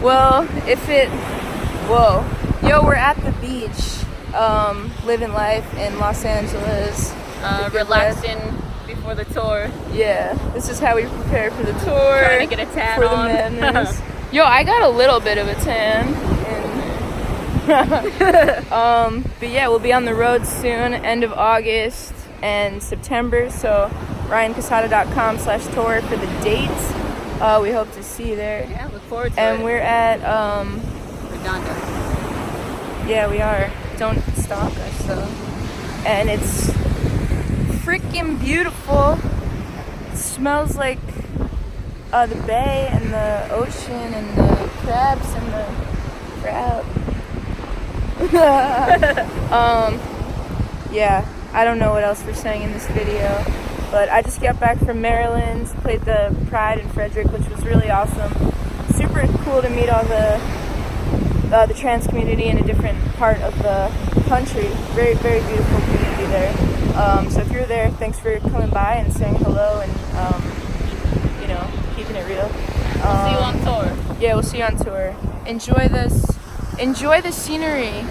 Well, yo, we're at the beach, living life in Los Angeles. Relaxing before the tour. Yeah, this is how we prepare for the tour. Trying to get a tan for on. the madness. Yo, I got a little bit of a tan. But yeah, we'll be on the road soon, end of August and September. So ryancassata.com/tour for the dates. We hope to see you there. Yeah, look forward to it. And we're at Redonda. Yeah, we are. Don't stalk us though. And it's freaking beautiful. It smells like the bay and the ocean and the crabs and the crab. Yeah, I don't know what else we're saying in this video, but I just got back from Maryland, played the Pride in Frederick, which was really awesome. Super cool to meet all the trans community in a different part of the country. Very, very beautiful community there. So if you're there, thanks for coming by and saying hello and, keeping it real. See you on tour. Yeah, we'll see you on tour. Enjoy the scenery.